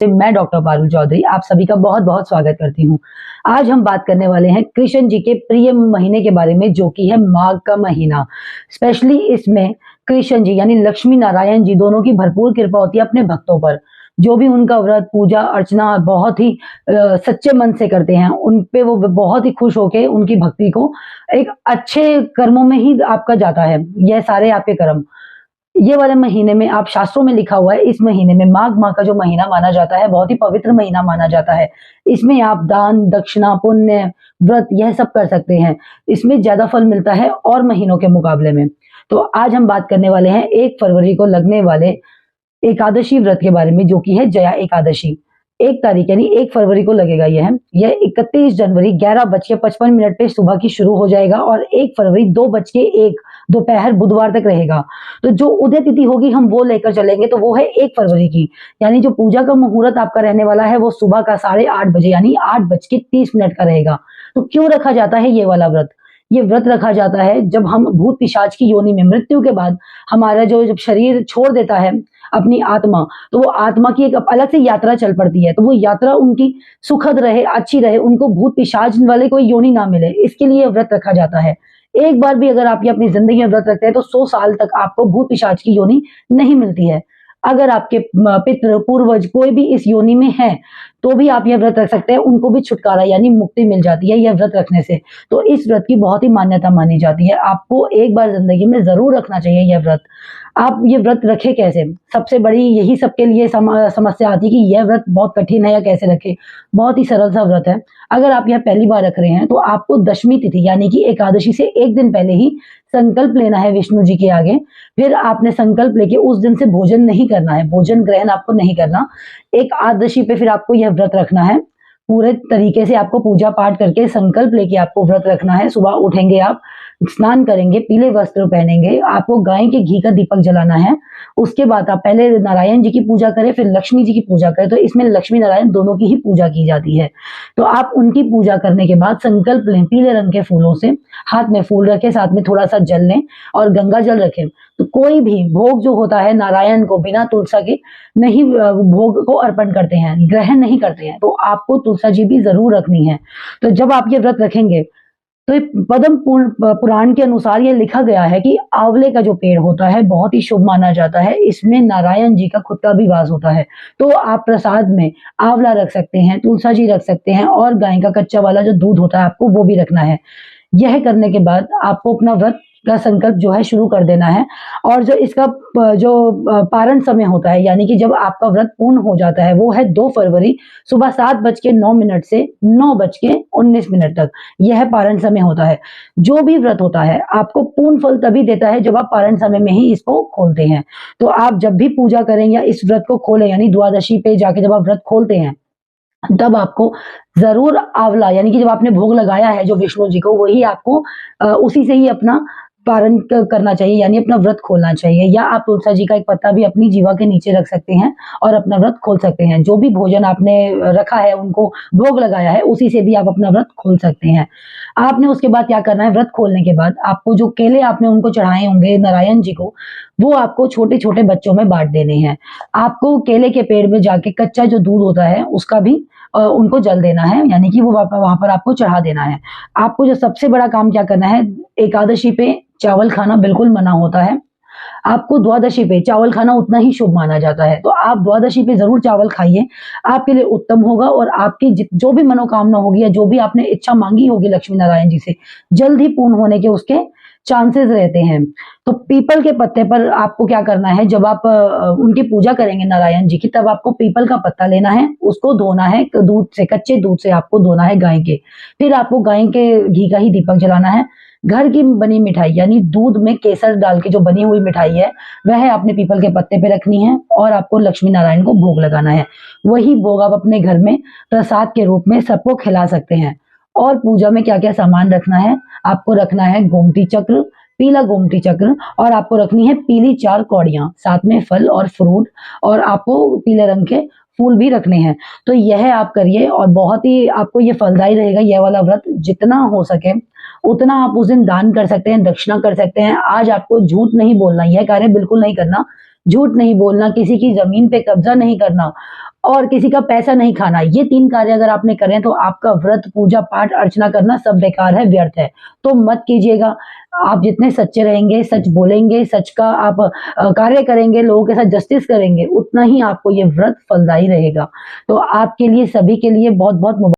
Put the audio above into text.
मैं डॉक्टर पारुल चौधरी आप सभी का बहुत बहुत स्वागत करती हूँ। आज हम बात करने वाले हैं कृष्ण जी के प्रिय महीने के बारे में, जो कि है माघ का महीना। स्पेशली इसमें कृष्ण जी यानी लक्ष्मी नारायण जी दोनों की भरपूर कृपा होती है अपने भक्तों पर। जो भी उनका व्रत पूजा अर्चना बहुत ही सच्चे मन से करते हैं, उन पे वो बहुत ही खुश होके उनकी भक्ति को एक अच्छे कर्मों में ही आपका जाता है। यह सारे आपके कर्म ये वाले महीने में, आप शास्त्रों में लिखा हुआ है, इस महीने में माघ माह का जो महीना माना जाता है बहुत ही पवित्र महीना माना जाता है। इसमें आप दान दक्षिणा पुण्य व्रत यह सब कर सकते हैं। इसमें ज्यादा फल मिलता है और महीनों के मुकाबले में। तो आज हम बात करने वाले हैं 1 फरवरी को लगने वाले एकादशी व्रत के बारे में, जो कि है जया एकादशी। 1 तारीख यानी 1 फरवरी को लगेगा। यह 31 जनवरी 11:55 पे सुबह की शुरू हो जाएगा और 1 फरवरी 2:01 दोपहर बुधवार तक रहेगा। तो जो उदय तिथि होगी हम वो लेकर चलेंगे, तो वो है 1 फरवरी की। यानी जो पूजा का मुहूर्त आपका रहने वाला है वो सुबह का 8:30 यानी 8:30 का रहेगा। तो क्यों रखा जाता है ये वाला व्रत? ये व्रत रखा जाता है जब हम भूत पिशाच की योनि में, मृत्यु के बाद हमारा जो जब शरीर छोड़ देता है अपनी आत्मा, तो वो आत्मा की एक अलग से यात्रा चल पड़ती है। तो वो यात्रा उनकी सुखद रहे, अच्छी रहे, उनको भूत पिशाच वाले कोई योनि ना मिले, इसके लिए व्रत रखा जाता है। एक बार भी अगर आप ये अपनी जिंदगी में व्रत रखते हैं तो 100 साल तक आपको भूत पिशाच की योनि नहीं मिलती है। अगर आपके पितृ पूर्वज कोई भी इस योनि में है तो भी आप यह व्रत रख सकते हैं, उनको भी छुटकारा यानी मुक्ति मिल जाती है यह व्रत रखने से। तो इस व्रत की बहुत ही मान्यता मानी जाती है। आपको एक बार जिंदगी में जरूर रखना चाहिए यह व्रत। आप ये व्रत रखे कैसे? सबसे बड़ी यही सबके लिए समस्या आती है कि यह व्रत बहुत कठिन है या कैसे रखे। बहुत ही सरल सा व्रत है। अगर आप यह पहली बार रख रहे हैं तो आपको दशमी तिथि यानी कि एकादशी से एक दिन पहले ही संकल्प लेना है विष्णु जी के आगे। फिर आपने संकल्प लेके उस दिन से भोजन नहीं करना है, भोजन ग्रहण आपको नहीं करना। एकादशी पे फिर आपको यह व्रत रखना है। पूरे तरीके से आपको पूजा पाठ करके संकल्प लेके आपको व्रत रखना है। सुबह उठेंगे आप, स्नान करेंगे, पीले वस्त्र पहनेंगे, आपको गाय के घी का दीपक जलाना है। उसके बाद आप पहले नारायण जी की पूजा करें, फिर लक्ष्मी जी की पूजा करें। तो इसमें लक्ष्मी नारायण दोनों की ही पूजा की जाती है। तो आप उनकी पूजा करने के बाद संकल्प लें पीले रंग के फूलों से, हाथ में फूल रखें, साथ में थोड़ा सा जल लें और गंगा जल रखें। तो कोई भी भोग जो होता है नारायण को बिना तुलसा के नहीं भोग को अर्पण करते हैं, ग्रहण नहीं करते हैं। तो आपको तुलसा जी भी जरूर रखनी है। तो जब आप ये व्रत रखेंगे तो पद्म पुराण के अनुसार यह लिखा गया है कि आंवले का जो पेड़ होता है बहुत ही शुभ माना जाता है। इसमें नारायण जी का खुद का भी वास होता है। तो आप प्रसाद में आंवला रख सकते हैं, तुलसा जी रख सकते हैं और गाय का कच्चा वाला जो दूध होता है आपको वो भी रखना है। यह करने के बाद आपको अपना व्रत का संकल्प जो है शुरू कर देना है। और जो इसका जो पारण समय होता है यानी कि जब आपका व्रत पूर्ण हो जाता है वो है 2 फरवरी सुबह 7:09 से 9:19 तक। यह पारण समय होता है। जो भी व्रत होता है आपको पूर्ण फल तभी देता है जब आप पारण समय में ही इसको खोलते हैं। तो आप जब भी पूजा करें या इस व्रत को खोलें, यानी द्वादशी पे जाके जब आप व्रत खोलते हैं तब आपको जरूर आंवला यानी कि जब आपने भोग लगाया है जो विष्णु जी को, वही आपको उसी से ही अपना पारण करना चाहिए, यानी अपना व्रत खोलना चाहिए। या आप तुलसा जी का एक पत्ता भी अपनी जीवा के नीचे रख सकते हैं और अपना व्रत खोल सकते हैं। जो भी भोजन आपने रखा है, उनको भोग लगाया है, उसी से भी आप अपना व्रत खोल सकते हैं। आपने उसके बाद क्या करना है, व्रत खोलने के बाद आपको जो केले आपने उनको चढ़ाए होंगे नारायण जी को, वो आपको छोटे छोटे बच्चों में बांट देने हैं। आपको केले के पेड़ में जाके कच्चा जो दूध होता है उसका भी उनको जल देना है, यानी कि वो वहां पर आपको चढ़ा देना है। आपको जो सबसे बड़ा काम क्या करना है, एकादशी पे चावल खाना बिल्कुल मना होता है। आपको द्वादशी पे चावल खाना उतना ही शुभ माना जाता है। तो आप द्वादशी पे जरूर चावल खाइए, आपके लिए उत्तम होगा। और आपकी जो भी मनोकामना होगी या जो भी आपने इच्छा मांगी होगी लक्ष्मी नारायण जी से, जल्द ही पूर्ण होने के उसके चांसेस रहते हैं। तो पीपल के पत्ते पर आपको क्या करना है, जब आप उनकी पूजा करेंगे नारायण जी की, तब आपको पीपल का पत्ता लेना है, उसको धोना है दूध से, कच्चे दूध से आपको धोना है गाय के। फिर आपको गाय के घी का ही दीपक जलाना है। घर की बनी मिठाई यानी दूध में केसर डाल के जो बनी हुई मिठाई है वह आपने पीपल के पत्ते पे रखनी है और आपको लक्ष्मी नारायण को भोग लगाना है। वही भोग आप अपने घर में प्रसाद के रूप में सबको खिला सकते हैं। और पूजा में क्या क्या सामान रखना है, आपको रखना है गोमती चक्र, पीला गोमती चक्र, और आपको रखनी है पीली 4 कौड़ियां, साथ में फल और फ्रूट, और आपको पीले रंग के फूल भी रखने हैं। तो यह आप करिए और बहुत ही आपको ये फलदायी रहेगा यह वाला व्रत। जितना हो सके उतना आप उस दिन दान कर सकते हैं, दक्षिणा कर सकते हैं। आज आपको झूठ नहीं बोलना, यह कार्य बिल्कुल नहीं करना। झूठ नहीं बोलना, किसी की जमीन पे कब्जा नहीं करना और किसी का पैसा नहीं खाना। ये 3 कार्य अगर आपने करे हैं तो आपका व्रत, पूजा पाठ, अर्चना करना सब बेकार है, व्यर्थ है। तो मत कीजिएगा। आप जितने सच्चे रहेंगे, सच बोलेंगे, सच का आप कार्य करेंगे, लोगों के साथ जस्टिस करेंगे, उतना ही आपको ये व्रत फलदायी रहेगा। तो आपके लिए, सभी के लिए बहुत-बहुत मुबा